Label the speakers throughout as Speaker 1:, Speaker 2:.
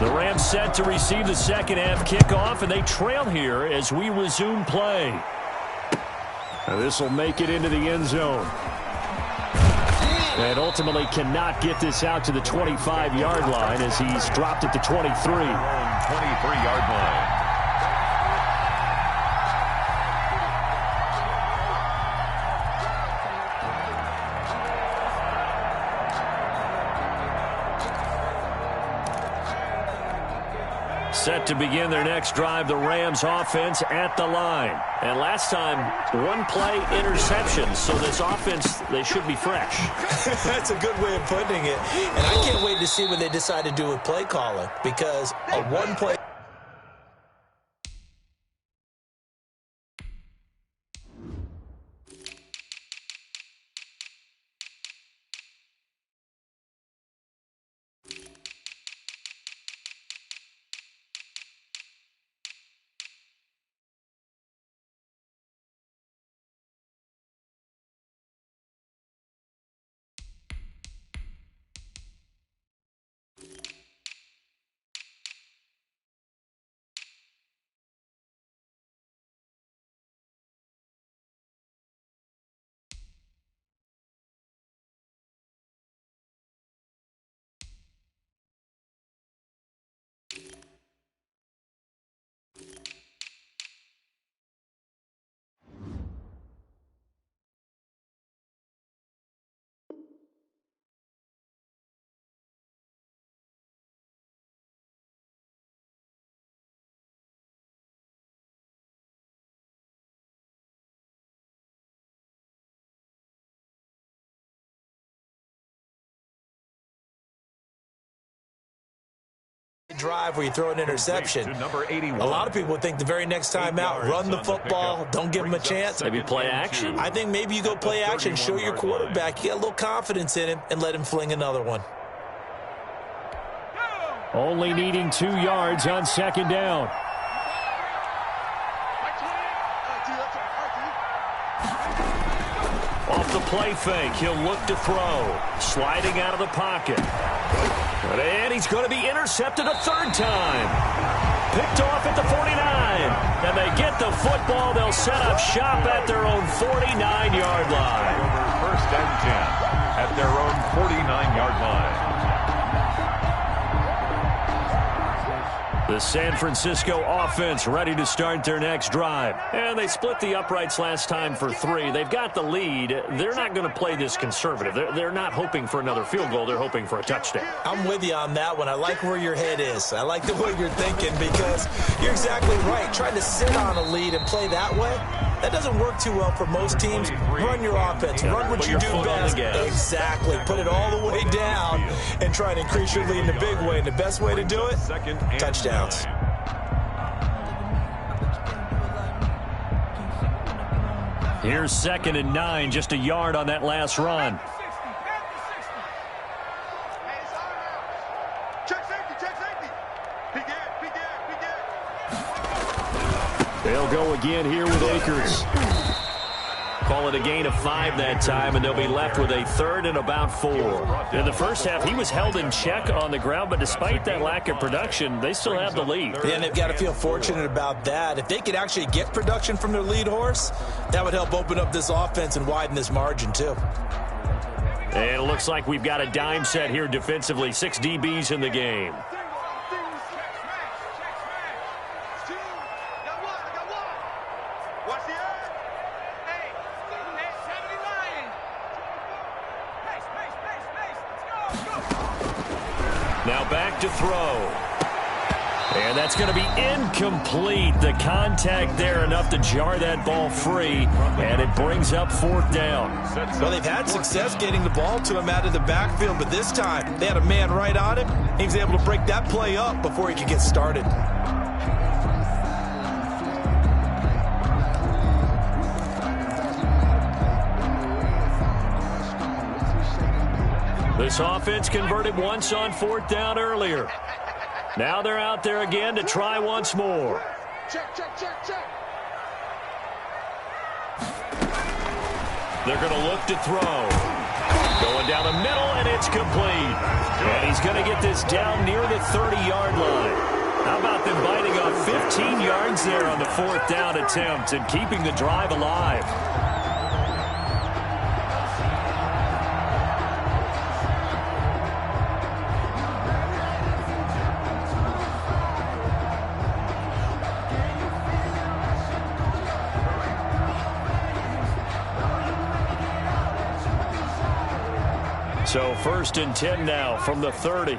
Speaker 1: The Rams set to receive the second half kickoff, and they trail here as we resume play. This will make it into the end zone. And ultimately cannot get this out to the 25-yard line as he's dropped at the 23.
Speaker 2: 23-yard line.
Speaker 1: Set to begin their next drive, the Rams offense at the line. And last time, one play interception. So this offense, they should be fresh.
Speaker 3: That's a good way of putting it. And I can't wait to see what they decide to do with play calling, because a one-play. Drive where you throw an interception. A lot of people would think the very next time out, run the football, don't give them a chance.
Speaker 1: Maybe play action?
Speaker 3: I think maybe you go play action, show your quarterback, you got a little confidence in him, and let him fling another one.
Speaker 1: Only needing 2 yards on second down. Off the play fake, he'll look to throw. Sliding out of the pocket. And he's going to be intercepted a third time. Picked off at the 49. And they get the football. They'll set up shop at their own 49-yard line.
Speaker 2: First and 10 at their own 49-yard line.
Speaker 1: The San Francisco offense ready to start their next drive. And they split the uprights last time for 3. They've got the lead. They're not going to play this conservative. They're not hoping for another field goal. They're hoping for a touchdown.
Speaker 3: I'm with you on that one. I like where your head is. I like the way you're thinking, because you're exactly right. Trying to sit on a lead and play that way, that doesn't work too well for most teams. Run your offense. Run what you do best. Exactly. Put it all the way down and try to increase your lead in a big way. And the best way to do it, touchdowns.
Speaker 1: Here's 2nd and 9, just a yard on that last run. They'll go again here with Akers. Call it a gain of 5 that time, and they'll be left with a 3rd and about 4. In the first half, he was held in check on the ground, but despite that lack of production, they still have the lead.
Speaker 3: Yeah, and they've got to feel fortunate about that. If they could actually get production from their lead horse, that would help open up this offense and widen this margin too.
Speaker 1: And it looks like we've got a dime set here defensively. 6 DBs in the game. Now back to throw. And that's going to be incomplete. The contact there enough to jar that ball free, and it brings up 4th down.
Speaker 3: Well, they've had success getting the ball to him out of the backfield, but this time they had a man right on him. He was able to break that play up before he could get started.
Speaker 1: This offense converted once on 4th down earlier. Now they're out there again to try once more.
Speaker 4: Check.
Speaker 1: They're going to look to throw. Going down the middle, and It's complete. And he's going to get this down near the 30-yard line. How about them biting off 15 yards there on the 4th down attempt and keeping the drive alive? So 1st and 10 now from the 30.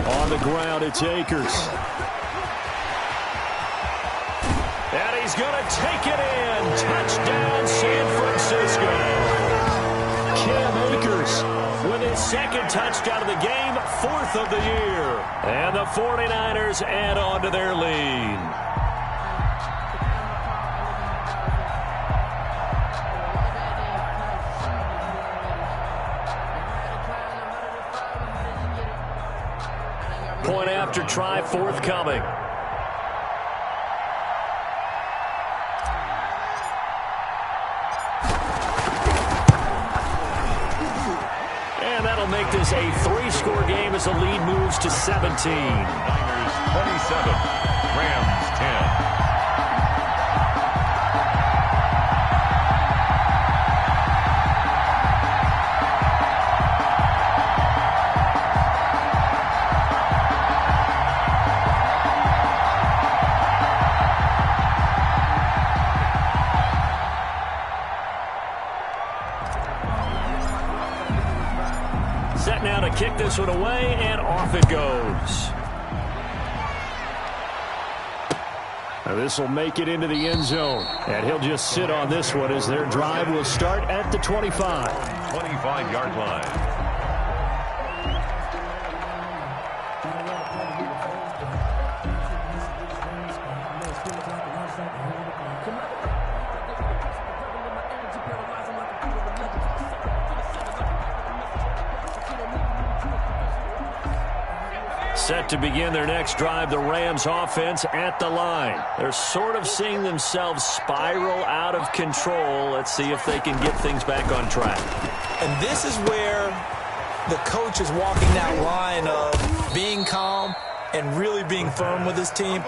Speaker 1: On the ground, it's Akers. And he's going to take it in. Touchdown, San Francisco. Cam Akers with his 2nd touchdown of the game, 4th of the year. And the 49ers add on to their lead. Point after try forthcoming. And that'll make this a 3-score game as the lead moves to 17.
Speaker 2: Niners 27, Rams 10.
Speaker 1: Now to kick this one away, and off it goes. Now this will make it into the end zone, and he'll just sit on this one as their drive will start at the 25.
Speaker 2: 25-yard line.
Speaker 1: Set to begin their next drive, the Rams offense at the line. They're sort of seeing themselves spiral out of control. Let's see if they can get things back on track.
Speaker 3: And this is where the coach is walking that line of being calm and really being firm with his team.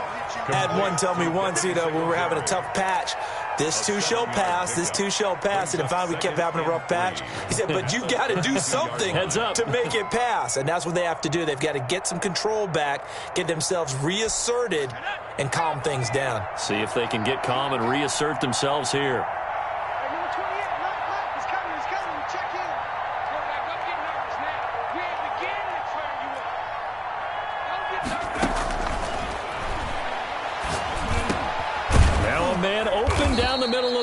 Speaker 3: I had one tell me once, when we were having a tough patch, this too shall pass, this too shall pass. And finally we kept having a rough patch. He said, but you got to do something to make it pass. And that's what they have to do. They've got to get some control back, get themselves reasserted, and calm things down.
Speaker 1: See if they can get calm and reassert themselves here.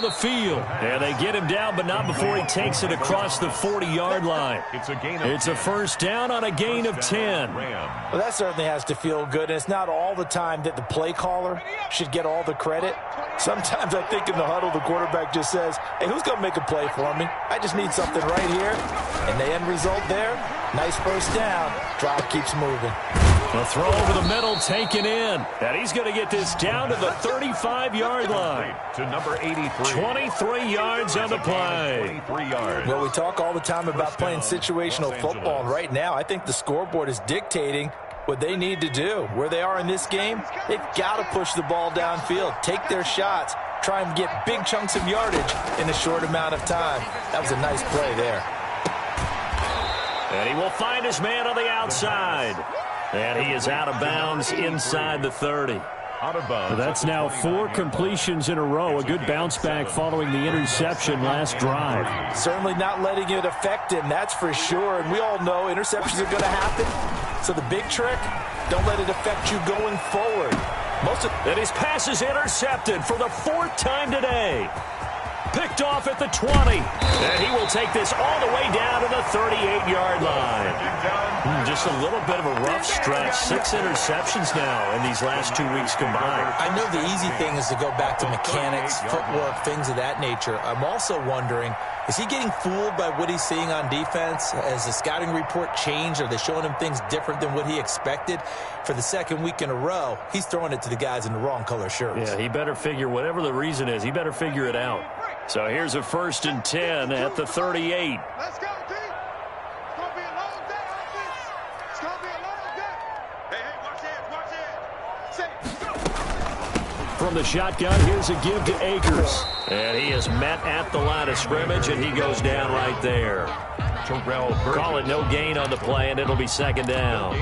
Speaker 1: Field. And they get him down, but not before he takes it across the 40-yard line. It's a 1st down on a gain of 10.
Speaker 3: Well, that certainly has to feel good, and it's not all the time that the play caller should get all the credit. Sometimes I think in the huddle, the quarterback just says, hey, who's going to make a play for me? I just need something right here. And the end result there, nice 1st down. Drive keeps moving.
Speaker 1: A throw over the middle taken in. And he's going to get this down to the 35-yard line.
Speaker 2: To number 83.
Speaker 1: 23 yards on the play.
Speaker 2: 23 yards.
Speaker 3: Well, we talk all the time about playing situational football. And right now, I think the scoreboard is dictating what they need to do. Where they are in this game, they've got to push the ball downfield, take their shots, try and get big chunks of yardage in a short amount of time. That was a nice play there.
Speaker 1: And he will find his man on the outside. And he is out of bounds inside the 30.
Speaker 2: Out of bounds.
Speaker 1: That's now 4 completions in a row. A good bounce back following the interception last drive.
Speaker 3: Certainly not letting it affect him, that's for sure. And we all know interceptions are going to happen. So the big trick, don't let it affect you going forward.
Speaker 1: And his pass is intercepted for the 4th time today. Picked off at the 20. And he will take this all the way down to the 38-yard line. Just a little bit of a rough stretch. 6 interceptions now in these last 2 weeks combined.
Speaker 3: I know the easy thing is to go back to mechanics, footwork, things of that nature. I'm also wondering, is he getting fooled by what he's seeing on defense? Has the scouting report changed? Are they showing him things different than what he expected? For the 2nd week in a row, he's throwing it to the guys in the wrong color shirts.
Speaker 1: Yeah, he better figure, whatever the reason is, he better figure it out. So here's a 1st and 10 at the 38.
Speaker 4: Let's go, D. It's going to be a long day, offense. It's going to be a long day. Hey, watch it.
Speaker 1: From the shotgun, here's a give to Akers. And he is met at the line of scrimmage, and he goes down right there. Call it no gain on the play, and it'll be 2nd down.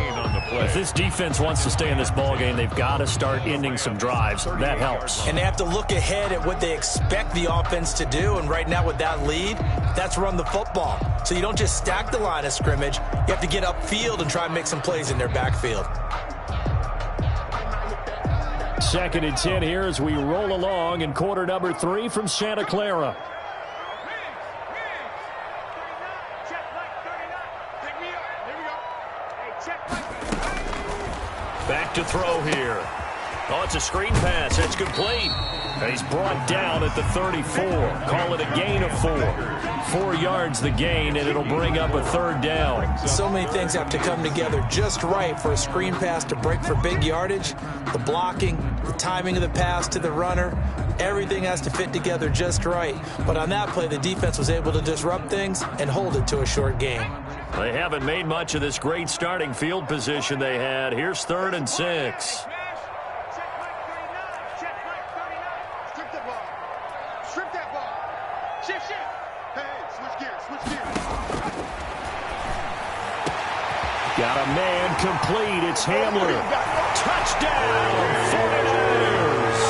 Speaker 2: If
Speaker 1: this defense wants to stay in this ballgame, they've got to start ending some drives. That helps.
Speaker 3: And they have to look ahead at what they expect the offense to do. And right now with that lead, that's run the football. So you don't just stack the line of scrimmage. You have to get upfield and try and make some plays in their backfield.
Speaker 1: 2nd and 10 here as we roll along in quarter number 3 from Santa Clara. Back to throw here. Oh, it's a screen pass. It's complete. And he's brought down at the 34. Call it a gain of 4. 4 yards the gain, and it'll bring up a 3rd down.
Speaker 3: So many things have to come together just right for a screen pass to break for big yardage. The blocking, the timing of the pass to the runner, everything has to fit together just right. But on that play, the defense was able to disrupt things and hold it to a short gain.
Speaker 1: They haven't made much of this great starting field position they had. Here's 3rd and 6.
Speaker 4: Strip that ball. Shift. Hey, switch gears.
Speaker 1: Got a man complete. It's Hamler. Touchdown, 49ers.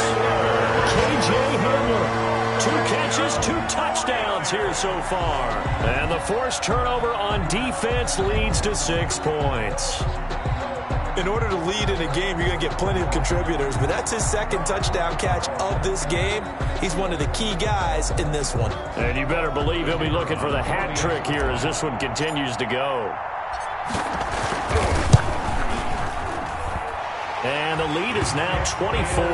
Speaker 1: KJ Hamler. 2 catches, 2 touchdowns here so far. And the forced turnover on defense leads to 6 points.
Speaker 3: In order to lead in a game, you're going to get plenty of contributors, but that's his 2nd touchdown catch of this game. He's one of the key guys in this one.
Speaker 1: And you better believe he'll be looking for the hat trick here as this one continues to go. And the lead is now 24.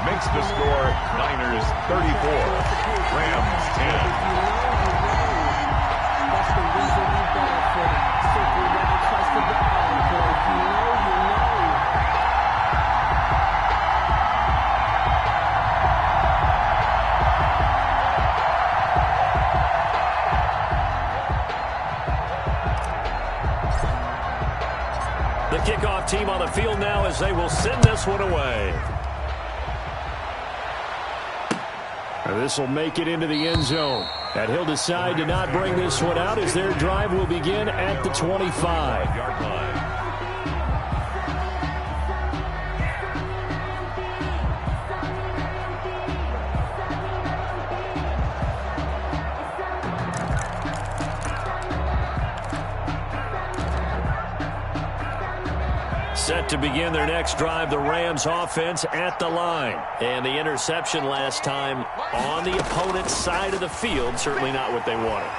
Speaker 2: Makes the score Niners 34, Rams 10.
Speaker 5: That's the reason we bad for them. Simply never trust the God. If you know, you know.
Speaker 1: The kickoff team on the field now as they will send this one away. This will make it into the end zone. And he'll decide to not bring this one out as their drive will begin at the 25-yard line. Set to begin their next drive, the Rams offense at the line. And the interception last time on the opponent's side of the field, certainly not what they wanted.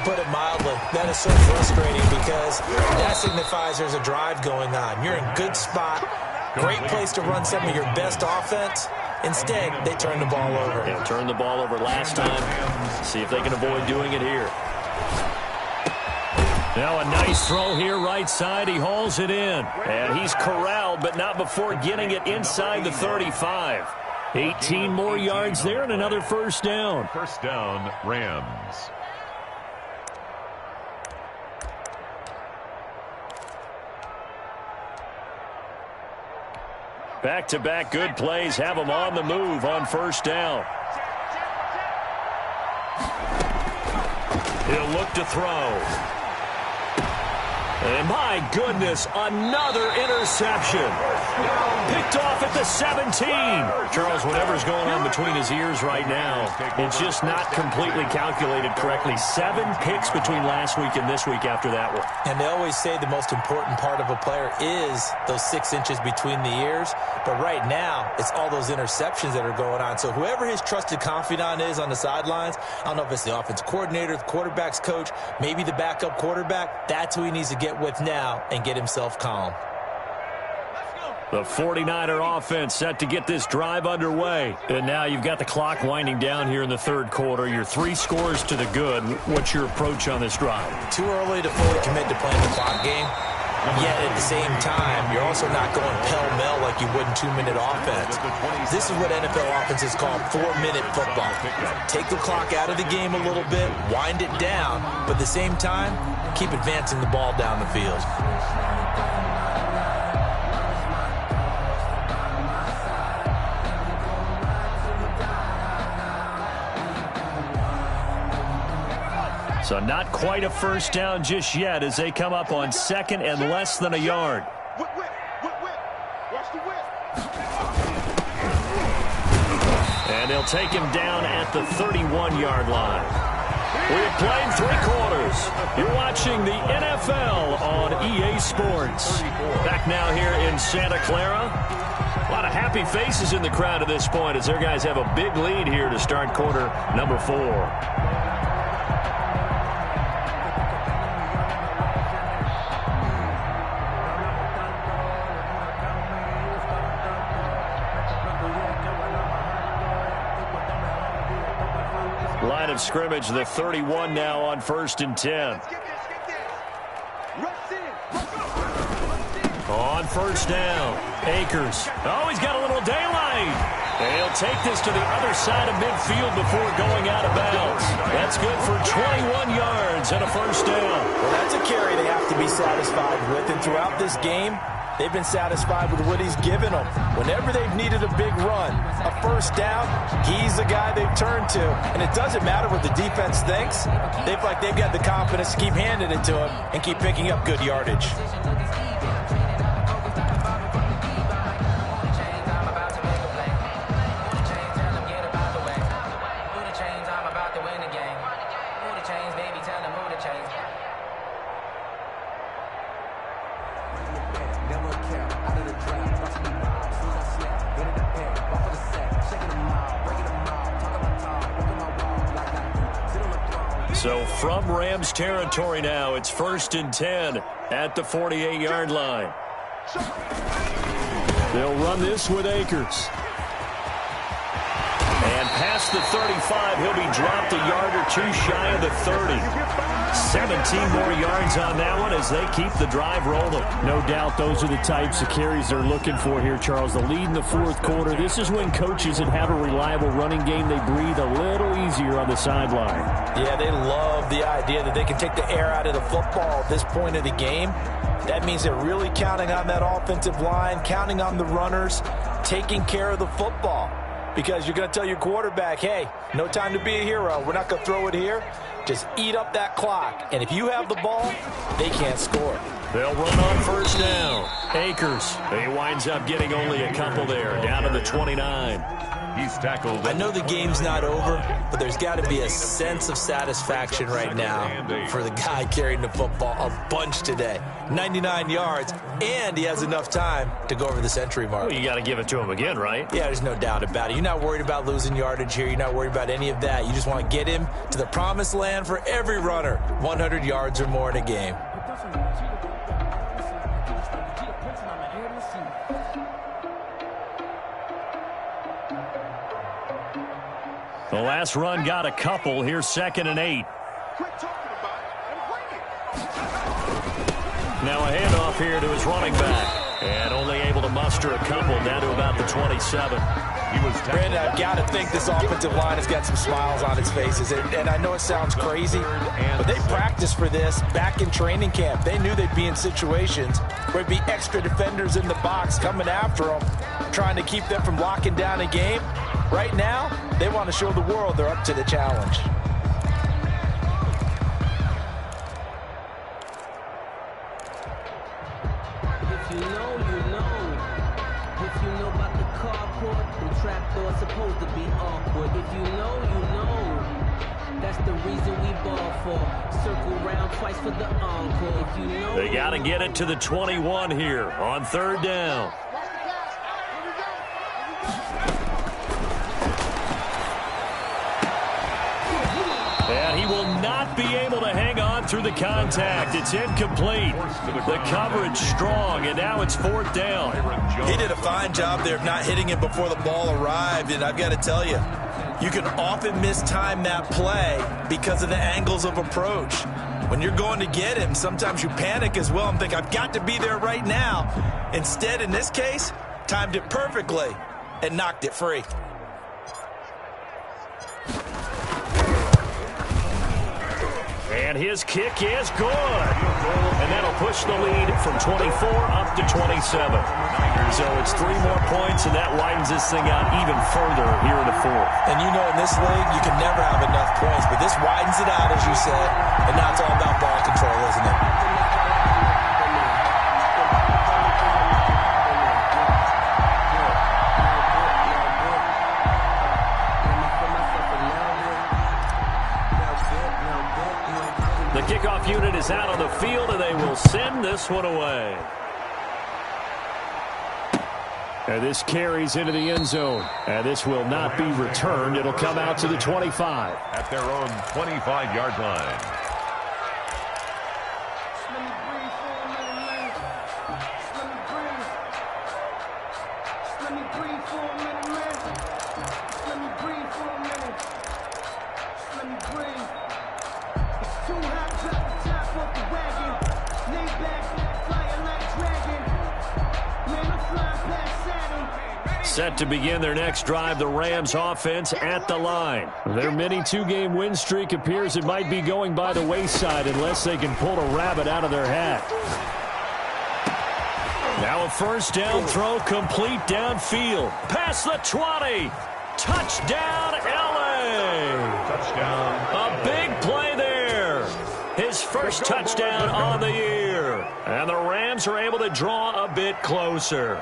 Speaker 3: Put it mildly, that is so frustrating because that signifies there's a drive going on. You're in good spot, great place to run some of your best offense. Instead, they turn the ball over.
Speaker 1: Yeah, turned the ball over last time. See if they can avoid doing it here. Now a nice throw here, right side. He hauls it in. And he's corralled, but not before getting it inside the 35. 18 more yards there and another 1st down.
Speaker 2: 1st down, Rams.
Speaker 1: Back-to-back good plays have them on the move on 1st down. He'll look to throw. And my goodness, another interception. Picked off at the 17. Charles, whatever's going on between his ears right now, it's just not completely calculated correctly. 7 picks between last week and this week after that one.
Speaker 3: And they always say the most important part of a player is those 6 inches between the ears. But right now, it's all those interceptions that are going on. So whoever his trusted confidant is on the sidelines, I don't know if it's the offense coordinator, the quarterback's coach, maybe the backup quarterback, that's who he needs to get with now and get himself calm.
Speaker 1: The 49er offense set to get this drive underway. And now you've got the clock winding down here in the 3rd quarter. Your 3 scores to the good. What's your approach on this drive?
Speaker 3: Too early to fully commit to playing the clock game. Yet at the same time, you're also not going pell-mell like you would in 2-minute offense. This is what NFL offenses call 4-minute football. Take the clock out of the game a little bit, wind it down, but at the same time, keep advancing the ball down the field.
Speaker 1: So not quite a first down just yet as they come up on 2nd and less than a yard.
Speaker 4: Whip. Watch the whip.
Speaker 1: And they'll take him down at the 31-yard line. We've played 3 quarters. You're watching the NFL on EA Sports. Back now here in Santa Clara. A lot of happy faces in the crowd at this point as their guys have a big lead here to start quarter number 4. Line of scrimmage, the 31 now on 1st and 10.
Speaker 4: Let's get this. Rush in.
Speaker 1: On 1st down, Akers. Oh, he's got a little daylight. They'll take this to the other side of midfield before going out of bounds. That's good for 21 yards and a 1st down.
Speaker 3: Well, that's a carry they have to be satisfied with, and throughout this game, they've been satisfied with what he's given them. Whenever they've needed a big run, a 1st down, he's the guy they've turned to. And it doesn't matter what the defense thinks. They feel like they've got the confidence to keep handing it to him and keep picking up good yardage.
Speaker 1: So from Rams territory now, it's 1st and 10 at the 48-yard line. They'll run this with Akers. And past the 35, he'll be dropped a yard or 2 shy of the 30. 17 more yards on that one as they keep the drive rolling.
Speaker 6: No doubt those are the types of carries they're looking for here, Charles. The lead in the 4th quarter. This is when coaches that have a reliable running game, they breathe a little easier on the sideline.
Speaker 3: Yeah, they love the idea that they can take the air out of the football at this point of the game. That means they're really counting on that offensive line, counting on the runners, taking care of the football. Because you're going to tell your quarterback, hey, no time to be a hero. We're not going to throw it here. Just eat up that clock. And if you have the ball, they can't score.
Speaker 1: They'll run on 1st down. Akers. He winds up getting only a couple there, down to the 29.
Speaker 2: He's tackled.
Speaker 3: I know the game's not over, but there's got to be a sense of satisfaction right now for the guy carrying the football a bunch today. 99 yards, and he has enough time to go over the century mark.
Speaker 1: Well, you got to give it to him again, right?
Speaker 3: Yeah, there's no doubt about it. You're not worried about losing yardage here. You're not worried about any of that. You just want to get him to the promised land for every runner, 100 yards or more in a game.
Speaker 1: The last run got a couple. Here's 2nd and 8.
Speaker 4: Quit talking about it and bring it.
Speaker 1: Now a handoff here to his running back. And only able to muster a couple down to about the 27.
Speaker 3: Brandon, I've got to think this offensive line has got some smiles on its faces. And I know it sounds crazy, but they practiced for this back in training camp. They knew they'd be in situations where there'd be extra defenders in the box coming after them, trying to keep them from locking down a game. Right now, they want to show the world they're up to the challenge.
Speaker 5: If you know, you know. If you know about the carport, the trapdoor's supposed to be awkward. If you know, you know. That's the reason we ball for. Circle round twice for the encore. If you know,
Speaker 1: they got to get it to the 21 here on 3rd down. And he will not be able to hang on through the contact. It's incomplete. The coverage strong, and now it's 4th down.
Speaker 3: He did a fine job there of not hitting it before the ball arrived, and I've got to tell you, you can often mistime that play because of the angles of approach. When you're going to get him, sometimes you panic as well and think, I've got to be there right now. Instead, in this case, timed it perfectly and knocked it free.
Speaker 1: And his kick is good. And that'll push the lead from 24 up to 27. So it's 3 more points, and that widens this thing out even further here in the fourth.
Speaker 3: And you know, in this league, you can never have enough points, but this widens it out, as you said, and now it's all about ball control, isn't it?
Speaker 1: The kickoff unit is out on the field, and they will send this one away. And this carries into the end zone. And this will not be returned. It'll come out to the 25.
Speaker 2: At their own 25-yard line.
Speaker 1: Set to begin their next drive, the Rams offense at the line. Their mini 2-game win streak appears it might be going by the wayside unless they can pull a rabbit out of their hat. Now a first down throw complete downfield. Past the 20. Touchdown, LA.
Speaker 2: Touchdown.
Speaker 1: A big play there. His first touchdown on the year. And the Rams are able to draw a bit closer.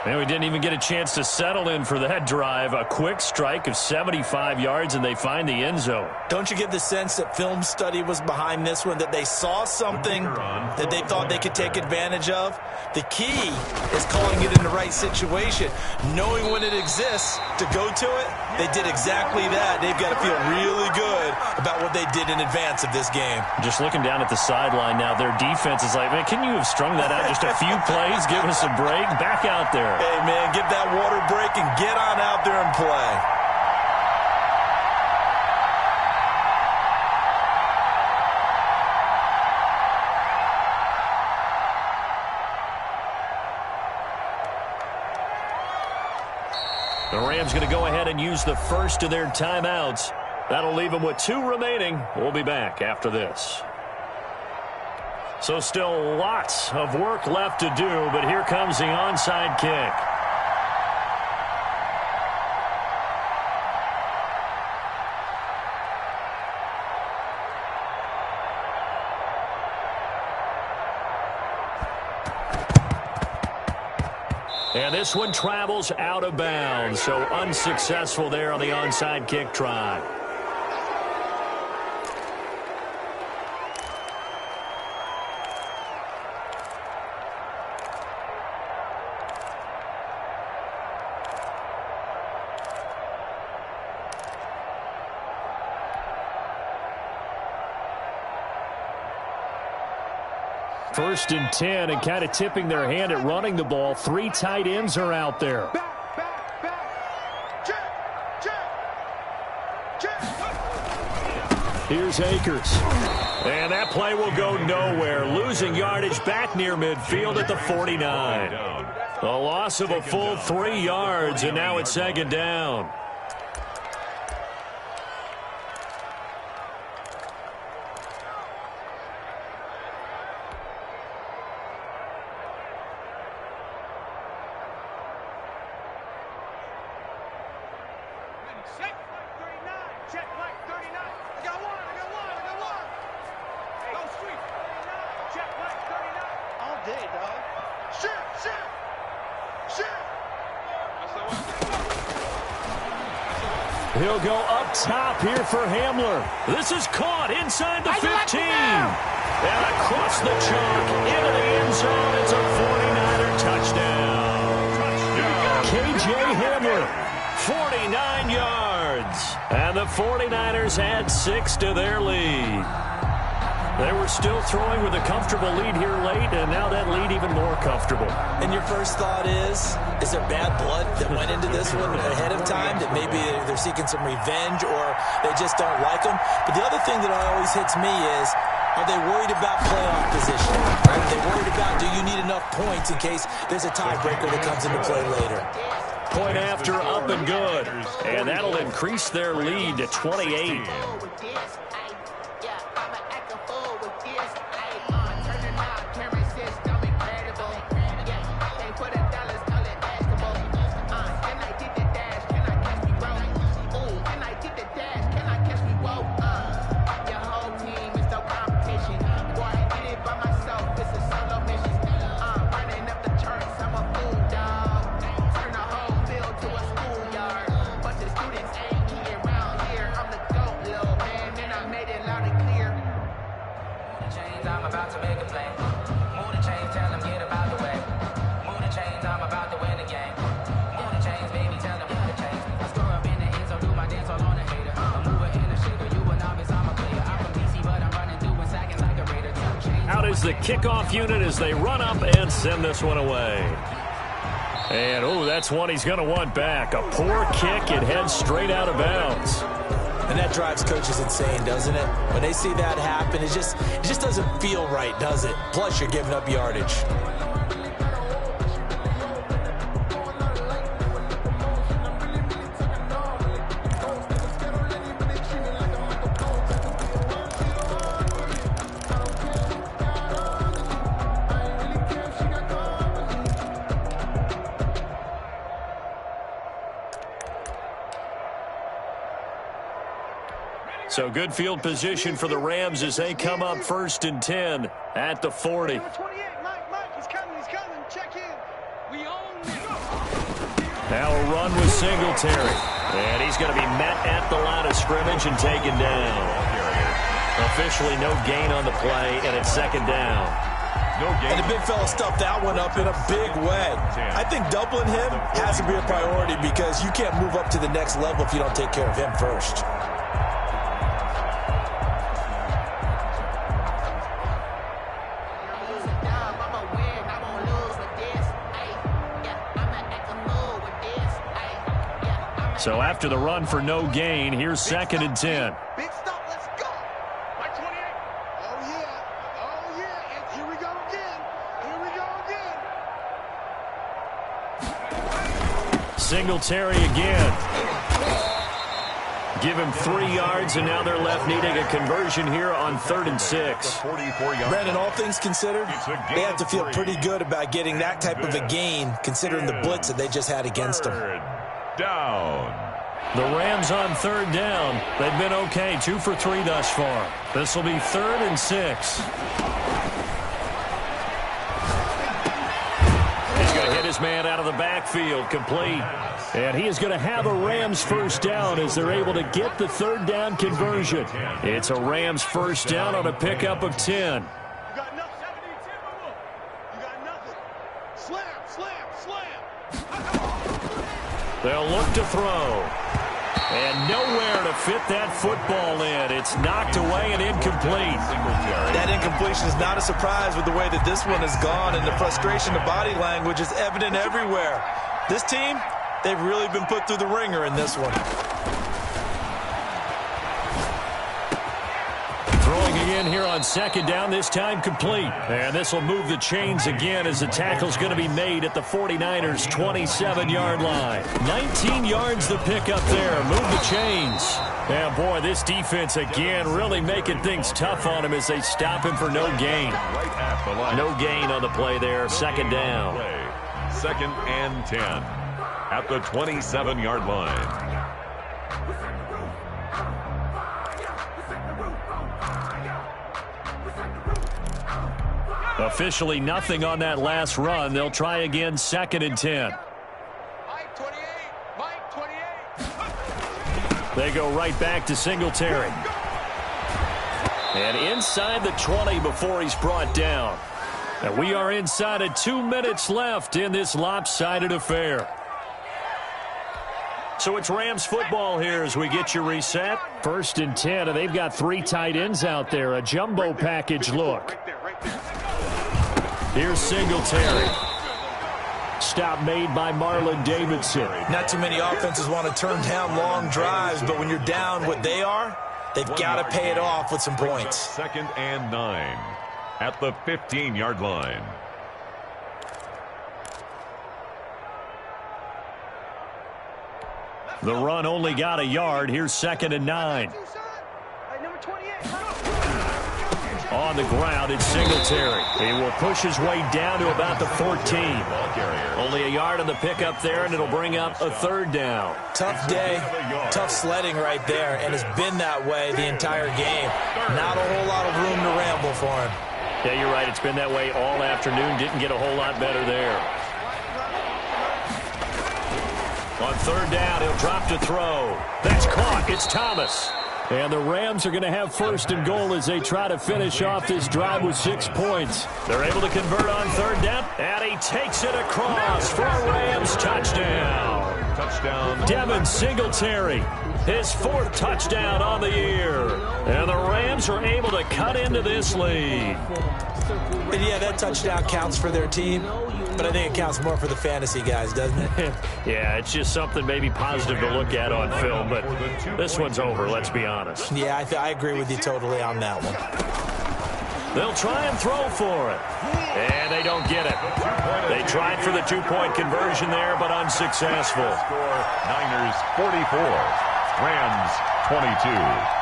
Speaker 1: And we didn't even get a chance to settle in for that drive. A quick strike of 75 yards, and they find the end zone.
Speaker 3: Don't you get the sense that film study was behind this one, that they saw something that they thought they could take advantage of? The key is calling it in the right situation, knowing when it exists to go to it. They did exactly that. They've got to feel really good about what they did in advance of this game.
Speaker 1: Just looking down at the sideline now, their defense is like, man, can you have strung that out just a few plays? Give us a break. Back out there.
Speaker 3: Hey, man, give that water break and get on out there and play.
Speaker 1: The Rams going to go ahead and use the first of their timeouts. That'll leave them with 2 remaining. We'll be back after this. So still lots of work left to do, but here comes the onside kick. And this one travels out of bounds, so unsuccessful there on the onside kick try. First and 10, and kind of tipping their hand at running the ball. 3 tight ends are out there. Here's Akers. And that play will go nowhere. Losing yardage back near midfield at the 49. A loss of a full 3 yards, and now it's second down. He'll go up top here for Hamler. This is caught inside the 15. And across the chalk into the end zone. It's a 49er touchdown. KJ Hamler, 49 yards. And the 49ers add 6 to their lead. They were still throwing with a comfortable lead here late, and now that lead even more comfortable.
Speaker 3: And your first thought is there bad blood that went into this one ahead of time, that maybe they're seeking some revenge or they just don't like them? But the other thing that always hits me is, are they worried about playoff position? Are they worried about, do you need enough points in case there's a tiebreaker that comes into play later?
Speaker 1: Point after, up and good. And that'll increase their lead to 28. The kickoff unit as they run up and send this one away. And, oh, that's one he's going to want back. A poor kick. It heads straight out of bounds.
Speaker 3: And that drives coaches insane, doesn't it? When they see that happen, it just doesn't feel right, does it? Plus, you're giving up yardage.
Speaker 1: So good field position for the Rams as they come up 1st and 10 at the 40.
Speaker 4: Mike, he's coming, check in. We own this.
Speaker 1: Now a run with Singletary. And he's going to be met at the line of scrimmage and taken down. Officially no gain on the play, and it's 2nd down.
Speaker 2: No gain.
Speaker 3: And the big fella stuffed that one up in a big way. I think doubling him has to be a priority because you can't move up to the next level if you don't take care of him first.
Speaker 1: So after the run for no gain, here's 2nd and 10.
Speaker 4: Big stop, let's go. Mike 28. Oh, yeah. And here we go again.
Speaker 1: Singletary again. Give him 3 yards, and now they're left needing a conversion here on 3rd and 6.
Speaker 3: Brandon, all things considered, they have to feel pretty good about getting that type of a gain, considering the blitz that they just had against them.
Speaker 2: Down.
Speaker 1: The Rams on 3rd down. They've been okay, 2 for 3 thus far. This will be 3rd and 6. He's going to hit his man out of the backfield, complete. And he is going to have a Rams 1st down as they're able to get the 3rd down conversion. It's a Rams 1st down on a pickup of 10.
Speaker 4: You got nothing. You got nothing. Slam.
Speaker 1: They'll look to throw. And nowhere to fit that football in. It's knocked away and incomplete.
Speaker 3: That incompletion is not a surprise with the way that this one has gone, and the frustration, the body language is evident everywhere. This team, they've really been put through the ringer in this one.
Speaker 1: Throwing again here on 2nd down, this time complete. And this will move the chains again as the tackle's going to be made at the 49ers' 27-yard line. 19 yards the pick up there. Move the chains. And boy, this defense again really making things tough on him as they stop him for no gain. No gain on the play there. 2nd down.
Speaker 2: 2nd and 10 at the 27-yard line.
Speaker 1: Officially nothing on that last run. They'll try again 2nd and 10.
Speaker 4: Mike 28.
Speaker 1: They go right back to Singletary. And inside the 20 before he's brought down. And we are inside of 2 minutes left in this lopsided affair. So it's Rams football here as we get you reset.
Speaker 6: 1st and 10, and they've got 3 tight ends out there. A jumbo package look. Here's Singletary. Stop made by Marlon Davidson.
Speaker 3: Not too many offenses want to turn down long drives, but when you're down what they are, they've got to pay it off with some points.
Speaker 2: 2nd and 9 at the 15-yard line.
Speaker 6: The run only got a yard. Here's 2nd and 9. On the ground, it's Singletary. He will push his way down to about the 14. Only a yard on the pickup there, and it'll bring up a 3rd down.
Speaker 3: Tough day, tough sledding right there, and it's been that way the entire game. Not a whole lot of room to ramble for him.
Speaker 6: Yeah, you're right. It's been that way all afternoon. Didn't get a whole lot better there. On 3rd down, he'll drop to throw. That's caught. It's Thomas. And the Rams are going to have 1st and goal as they try to finish off this drive with 6 points.
Speaker 1: They're able to convert on 3rd down, and he takes it across for a Rams touchdown.
Speaker 2: Touchdown.
Speaker 1: Devin Singletary, his 4th touchdown on the year. And the Rams are able to cut into this lead.
Speaker 3: And yeah, that touchdown counts for their team, but I think it counts more for the fantasy guys, doesn't it?
Speaker 1: Yeah, it's just something maybe positive to look at on film, but this one's over, let's be honest.
Speaker 3: Yeah, I agree with you totally on that one.
Speaker 1: They'll try and throw for it, and they don't get it. They tried for the 2-point conversion there, but unsuccessful.
Speaker 2: Score, Niners 44, Rams 22.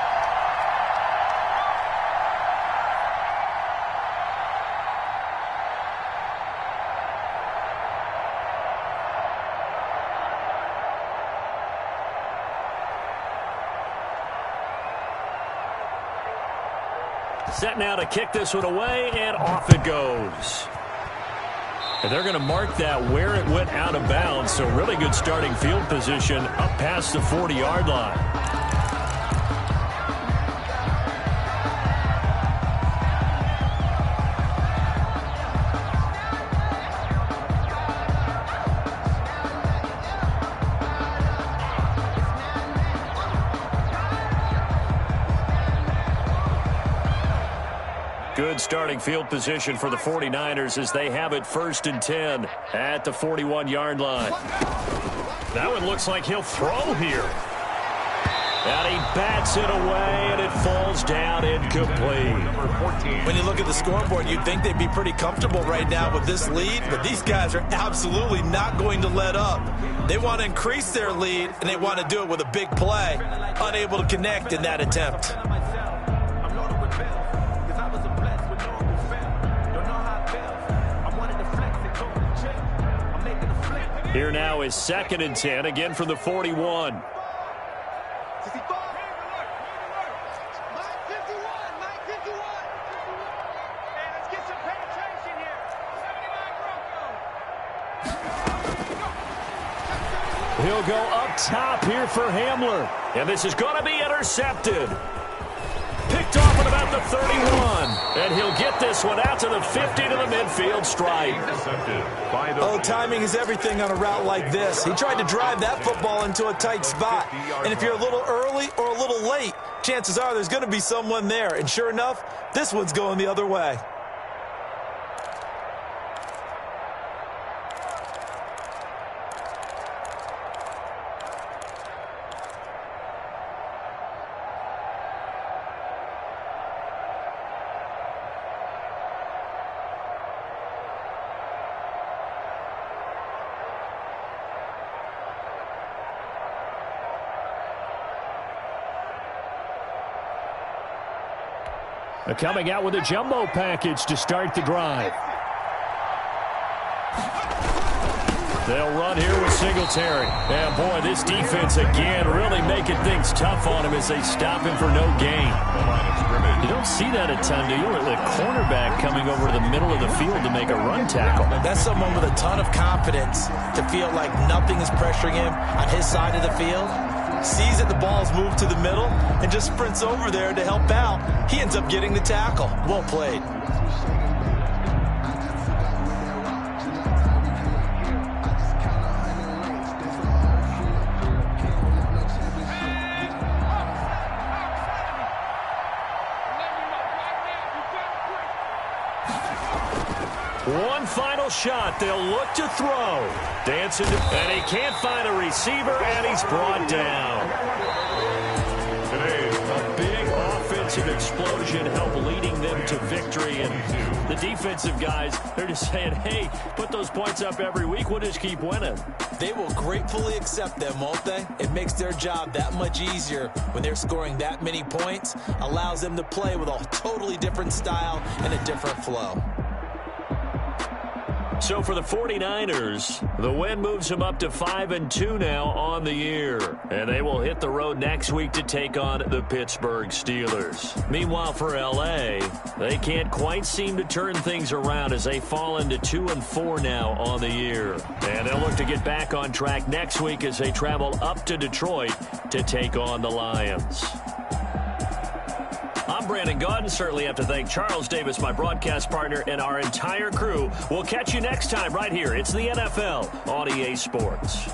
Speaker 1: Set now to kick this one away, and off it goes. And they're going to mark that where it went out of bounds, so really good starting field position up past the 40-yard line. Good starting field position for the 49ers as they have it 1st and 10 at the 41-yard line. That one looks like he'll throw here. And he bats it away, and it falls down incomplete.
Speaker 3: When you look at the scoreboard, you'd think they'd be pretty comfortable right now with this lead, but these guys are absolutely not going to let up. They want to increase their lead, and they want to do it with a big play. Unable to connect in that attempt.
Speaker 1: Here now is 2nd and 10, again from the 41. He'll go up top here for Hamler. And this is going to be intercepted. Picked off at about the 31. And he'll get this one out to the 50 to the midfield stripe.
Speaker 3: Oh, timing is everything on a route like this. He tried to drive that football into a tight spot. And if you're a little early or a little late, chances are there's going to be someone there. And sure enough, this one's going the other way.
Speaker 6: Coming out with a jumbo package to start the drive. They'll run here with Singletary. And boy, this defense again really making things tough on him as they stop him for no gain. You don't see that a ton, do you? The cornerback coming over to the middle of the field to make a run tackle.
Speaker 3: That's someone with a ton of confidence to feel like nothing is pressuring him on his side of the field. Sees that the ball's moved to the middle and just sprints over there to help out. He ends up getting the tackle. Well played.
Speaker 1: One final shot. They'll look to throw. Dancing, and he can't find a receiver, and he's brought down. A big offensive explosion helped leading them to victory. And the defensive guys, they're just saying, hey, put those points up every week. We'll just keep winning.
Speaker 3: They will gratefully accept them, won't they? It makes their job that much easier when they're scoring that many points. Allows them to play with a totally different style and a different flow.
Speaker 1: So for the 49ers, the win moves them up to 5-2 now on the year. And they will hit the road next week to take on the Pittsburgh Steelers. Meanwhile, for L.A., they can't quite seem to turn things around as they fall into 2-4 now on the year. And they'll look to get back on track next week as they travel up to Detroit to take on the Lions. I'm Brandon Gaudin. Certainly have to thank Charles Davis, my broadcast partner, and our entire crew. We'll catch you next time right here. It's the NFL on EA Sports.